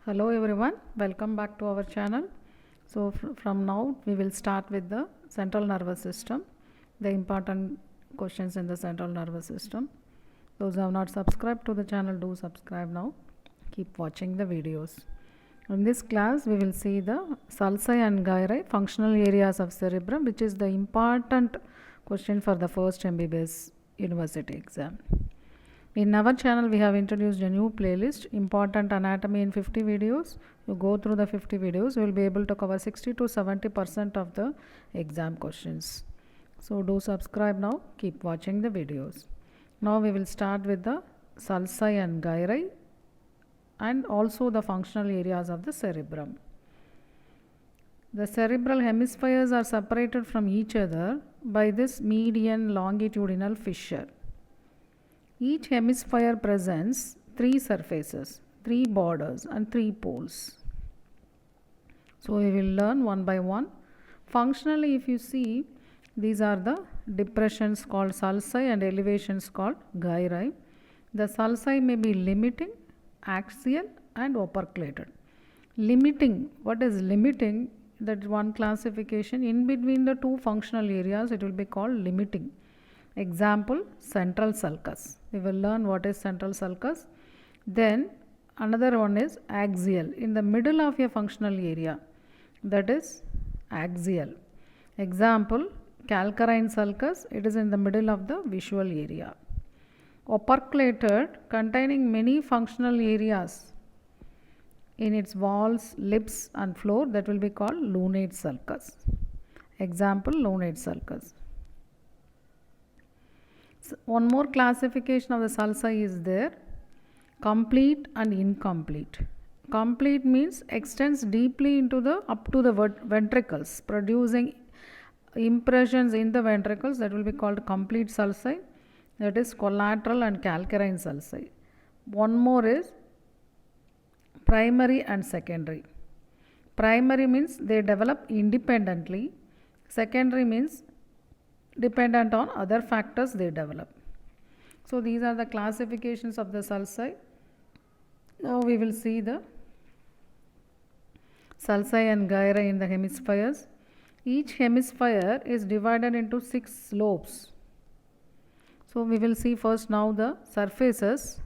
Hello everyone, welcome back to our channel. So from now we will start with the central nervous system, the important questions in the central nervous system. Those who have not subscribed to the channel, do subscribe now. Keep watching the videos. In this class we will see the sulci and gyri, functional areas of cerebrum, which is the important question for the first MBBS university exam. In our channel we have introduced a new playlist, important anatomy in 50 videos. You go through the 50 videos, you will be able to cover 60 to 70% of the exam questions. So do subscribe now, keep watching the videos. Now we will start with the sulci and gyri and also the functional areas of the cerebrum. The cerebral hemispheres are separated from each other by this median longitudinal fissure. Each hemisphere presents three surfaces, three borders and three poles. So we will learn one by one. Functionally, if you see, these are the depressions called sulci and elevations called gyri. The sulci may be limiting, axial and operculated. Limiting, what is limiting? That one classification. In between the two functional areas, it will be called limiting. Example, central sulcus. We will learn what is central sulcus. Then another one is axial, in the middle of a functional area, that is axial. Example, calcarine sulcus, it is in the middle of the visual area. Operculated, containing many functional areas in its walls, lips and floor, that will be called lunate sulcus. Example, lunate sulcus. One more classification of the sulci is there, complete and incomplete. Complete means extends deeply into the up to the ventricles, producing impressions in the ventricles, that will be called complete sulci. That is collateral and calcarine sulci. One more is primary and secondary. Primary means they develop independently. Secondary means dependent on other factors they develop. So these are the classifications of the sulci. Now we will see the sulci and gyri in the hemispheres. Each hemisphere is divided into 6 lobes. So we will see first now the surfaces.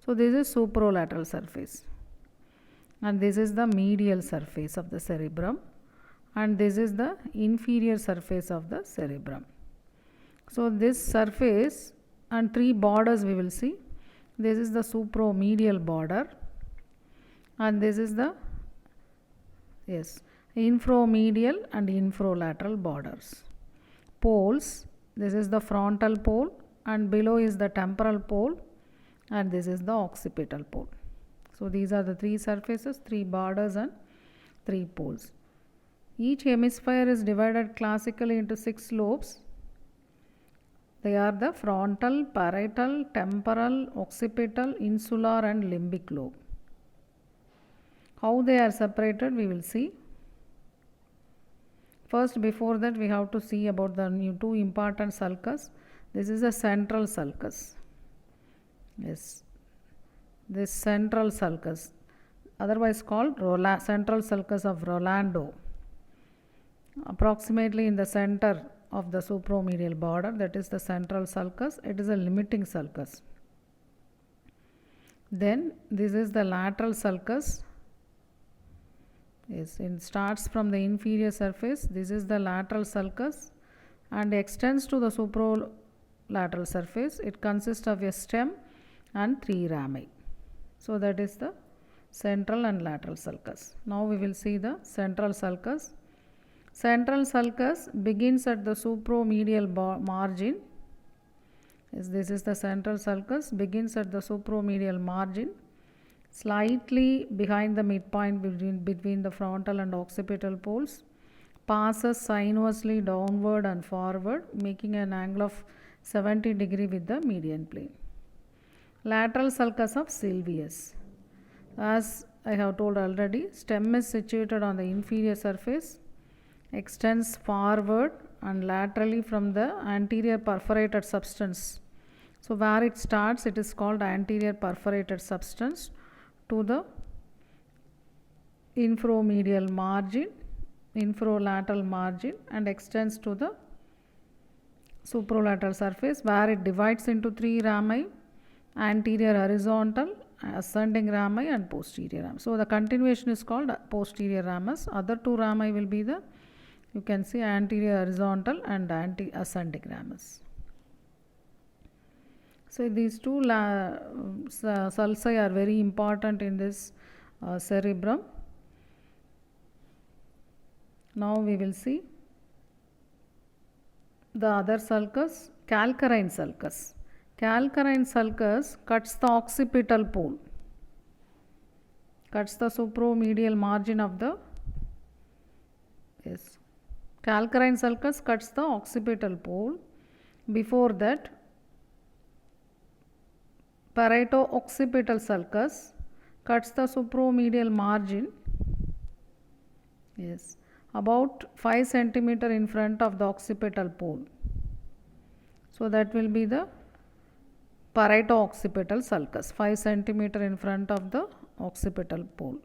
So this is superolateral surface and this is the medial surface of the cerebrum and this is the inferior surface of the cerebrum. So this surface and three borders we will see. This is the supromedial border and this is the infromedial and infrolateral borders. Poles, this is the frontal pole and below is the temporal pole and this is the occipital pole. So these are the three surfaces, three borders and three poles. Each hemisphere is divided classically into 6 lobes. They are the frontal, parietal, temporal, occipital, insular and limbic lobe. How they are separated we will see. First, before that we have to see about the two important sulcus. This is a central sulcus. Yes, this central sulcus, otherwise called central sulcus of Rolando, approximately in the center of the supromedial border, that is the central sulcus. It is a limiting sulcus. Then this is the lateral sulcus. Yes, it starts from the inferior surface. This is the lateral sulcus and extends to the supralateral surface. It consists of a stem and 3 rami. So that is the central and lateral sulcus. Now we will see the central sulcus. Central sulcus begins at the supromedial margin. Yes, this is the central sulcus, begins at the supromedial margin, slightly behind the midpoint between the frontal and occipital poles, passes sinuously downward and forward, making an angle of 70 degrees with the median plane. Lateral sulcus of Sylvius. As I have told already, stem is situated on the inferior surface, extends forward and laterally from the anterior perforated substance. So where it starts, it is called anterior perforated substance to the infromedial margin, infrolateral margin, and extends to the supralateral surface, where it divides into 3 rami: anterior horizontal, ascending rami, and posterior rami. So the continuation is called posterior ramus. Other 2 rami will be the, you can see, anterior horizontal and ascending ramus. So these two sulci are very important in this cerebrum. Now we will see the other sulcus, calcarine sulcus. Calcarine sulcus cuts the occipital pole, cuts the supromedial margin of the, yes, calcarine sulcus cuts the occipital pole. Before that, parieto-occipital sulcus cuts the supromedial margin, yes, about 5 centimeter in front of the occipital pole. So that will be the parieto-occipital sulcus, 5 centimeter in front of the occipital pole.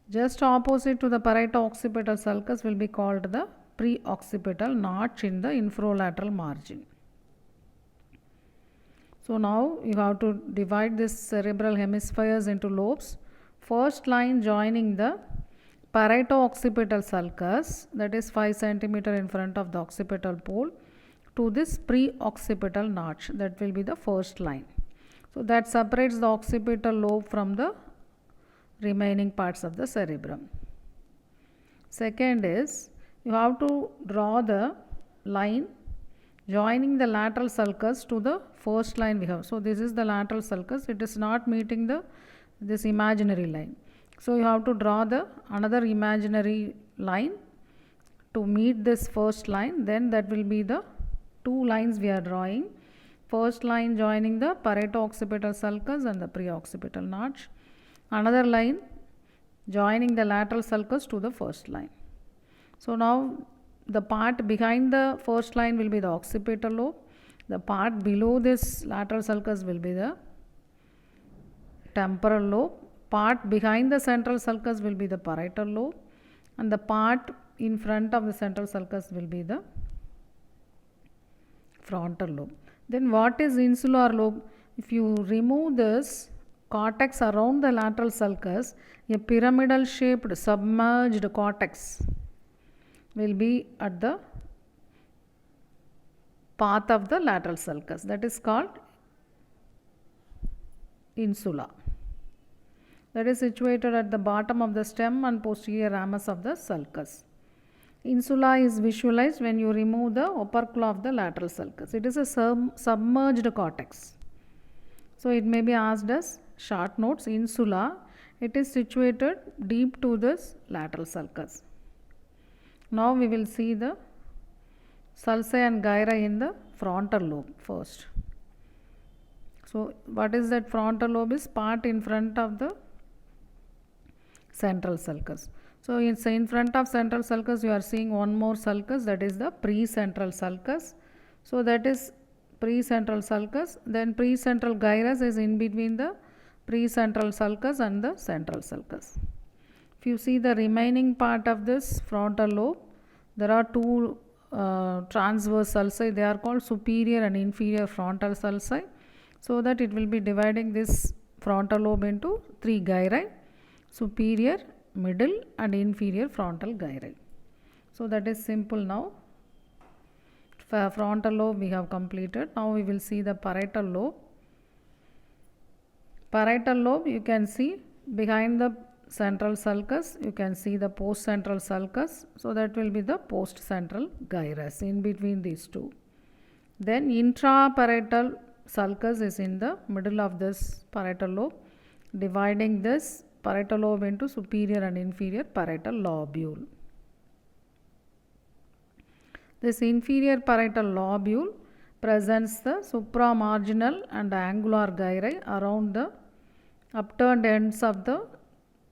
Just opposite to the parieto-occipital sulcus will be called the pre-occipital notch in the infrolateral margin. So now you have to divide this cerebral hemispheres into lobes. First line joining the parieto-occipital sulcus, that is 5 centimeter in front of the occipital pole, to this pre-occipital notch, that will be the first line. So that separates the occipital lobe from the remaining parts of the cerebrum. Second is, you have to draw the line joining the lateral sulcus to the first line we have. So this is the lateral sulcus, it is not meeting this imaginary line. So you have to draw the another imaginary line to meet this first line, then that will be the 2 lines we are drawing. First line joining the parieto-occipital sulcus and the pre-occipital notch. Another line joining the lateral sulcus to the first line. So now the part behind the first line will be the occipital lobe. The part below this lateral sulcus will be the temporal lobe. Part behind the central sulcus will be the parietal lobe. And the part in front of the central sulcus will be the frontal lobe. Then what is insular lobe? If you remove this cortex around the lateral sulcus, a pyramidal shaped submerged cortex will be at the path of the lateral sulcus, that is called insula. That is situated at the bottom of the stem and posterior ramus of the sulcus. Insula is visualized when you remove the opercula of the lateral sulcus. It is a submerged cortex. So it may be asked as short notes. Insula, it is situated deep to this lateral sulcus. Now we will see the sulci and gyri in the frontal lobe first. So what is that frontal lobe? Is part in front of the central sulcus. So it's in front of central sulcus you are seeing one more sulcus, that is the precentral sulcus. So that is precentral sulcus. Then precentral gyrus is in between the precentral sulcus and the central sulcus. If you see the remaining part of this frontal lobe, there are 2 transverse sulci. They are called superior and inferior frontal sulci. So that it will be dividing this frontal lobe into 3 gyri: superior, middle, and inferior frontal gyri. So that is simple now. Frontal lobe we have completed. Now we will see the parietal lobe. Parietal lobe, you can see behind the central sulcus, you can see the post-central sulcus. So that will be the post-central gyrus in between these 2. Then intraparietal sulcus is in the middle of this parietal lobe, dividing this parietal lobe into superior and inferior parietal lobule. This inferior parietal lobule presents the supramarginal and angular gyri around the upturned ends of the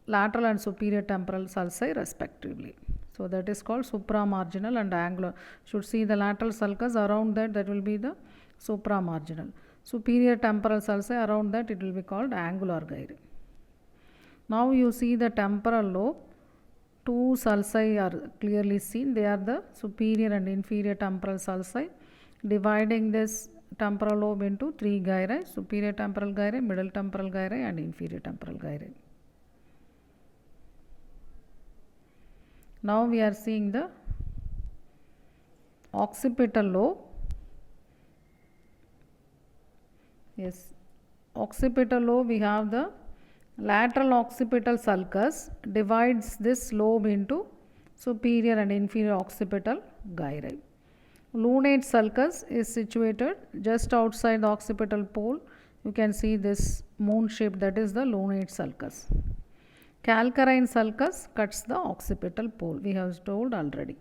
lateral and superior temporal sulci respectively. So that is called supramarginal and angular. Should see the lateral sulcus around that will be the supramarginal. Superior temporal sulci around that it will be called angular gyri. Now you see the temporal lobe. Two sulci are clearly seen. They are the superior and inferior temporal sulci, dividing this temporal lobe into three gyri: superior temporal gyri, middle temporal gyri, and inferior temporal gyri. Now we are seeing the occipital lobe. Yes, occipital lobe, we have the lateral occipital sulcus divides this lobe into superior and inferior occipital gyri. Lunate sulcus is situated just outside the occipital pole. You can see this moon shape, that is the lunate sulcus. Calcarine sulcus cuts the occipital pole, we have told already.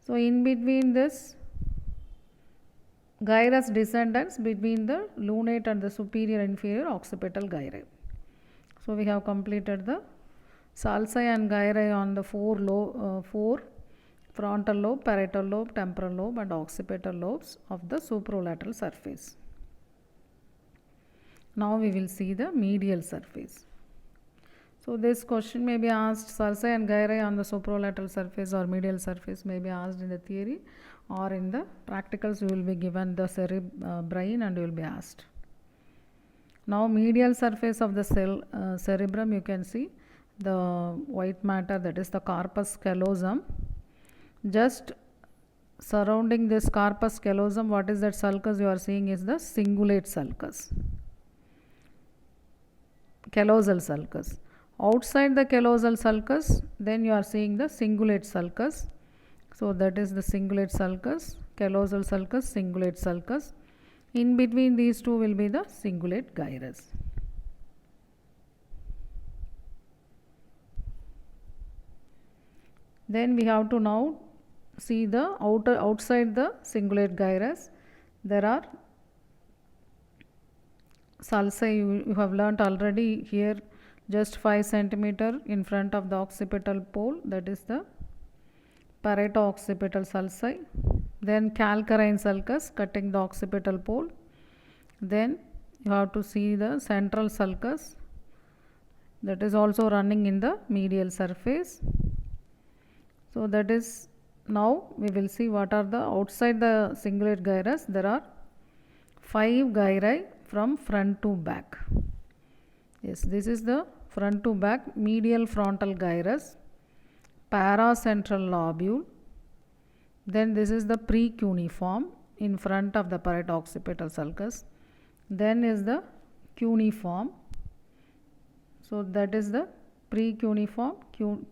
So in between this gyrus descendants between the lunate and the superior and inferior occipital gyri. So we have completed the sulci and gyri on the four frontal lobe, parietal lobe, temporal lobe and occipital lobes of the superolateral surface. Now we will see the medial surface. So this question may be asked, sulci and gyri on the superolateral surface or medial surface may be asked in the theory, or in the practicals you will be given the brain and you will be asked. Now medial surface of the cerebrum, you can see the white matter, that is the corpus callosum. Just surrounding this corpus callosum, what is that sulcus you are seeing is the cingulate sulcus, callosal sulcus. Outside the callosal sulcus, then you are seeing the cingulate sulcus. So that is the cingulate sulcus, callosal sulcus, cingulate sulcus. In between these two will be the cingulate gyrus. Then we have to now see the outside the cingulate gyrus. There are sulci, you have learnt already here, just 5 centimeter in front of the occipital pole, that is the parieto-occipital sulci. Then calcarine sulcus cutting the occipital pole. Then you have to see the central sulcus, that is also running in the medial surface. So that is, now we will see what are the outside the cingulate gyrus. There are 5 gyri from front to back. Yes, this is the front to back medial frontal gyrus, paracentral lobule. Then this is the precuneiform in front of the parieto-occipital sulcus. Then is the cuneiform. So that is the precuneiform,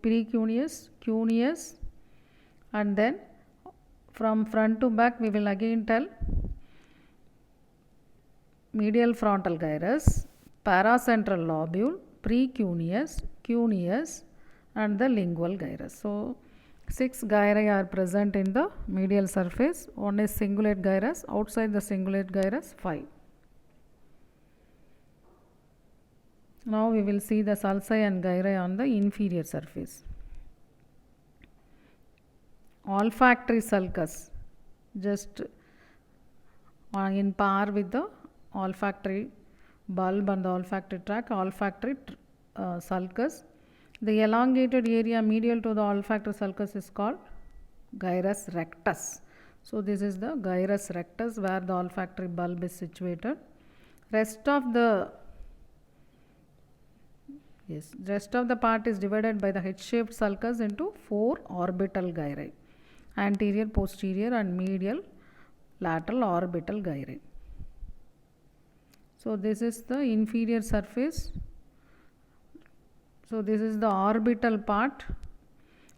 precuneus, cuneus, and then from front to back we will again tell medial frontal gyrus, paracentral lobule, precuneus, cuneus and the lingual gyrus. So 6 gyri are present in the medial surface. One is cingulate gyrus, outside the cingulate gyrus 5. Now we will see the sulci and gyri on the inferior surface. Olfactory sulcus, just in par with the olfactory bulb and the olfactory tract, olfactory sulcus. The elongated area medial to the olfactory sulcus is called gyrus rectus. So this is the gyrus rectus where the olfactory bulb is situated. Rest of the part is divided by the H-shaped sulcus into 4 orbital gyri: anterior, posterior and medial, lateral orbital gyri. So this is the inferior surface. So this is the orbital part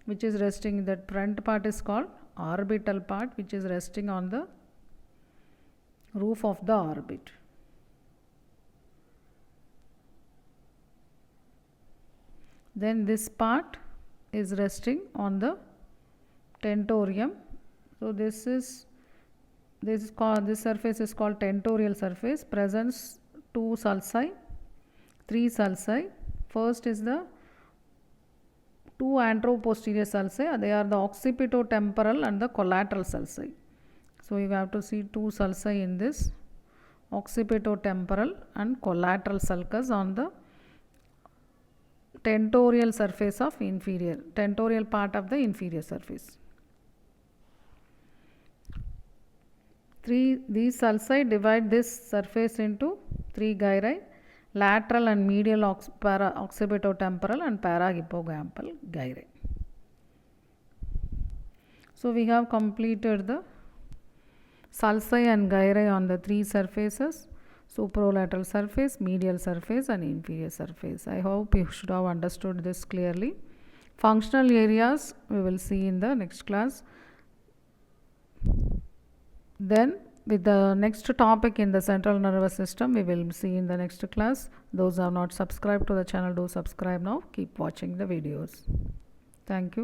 which is resting, that front part is called orbital part, which is resting on the roof of the orbit. Then this part is resting on the tentorium. So this surface is called tentorial surface. Presents 2 sulci, 3 sulci. First is the 2 anteroposterior sulci. They are the occipitotemporal and the collateral sulci. So you have to see 2 sulci in this occipitotemporal and collateral sulcus on the tentorial surface of inferior, tentorial part of the inferior surface. These sulci divide this surface into 3 gyri: lateral and medial occipitotemporal and parahippocampal gyri. So we have completed the sulci and gyri on the 3 surfaces: superolateral surface, medial surface and inferior surface. I hope you should have understood this clearly. Functional areas we will see in the next class. Then with the next topic in the central nervous system we will see in the next class. Those who have not subscribed to the channel, do subscribe now. Keep watching the videos. Thank you.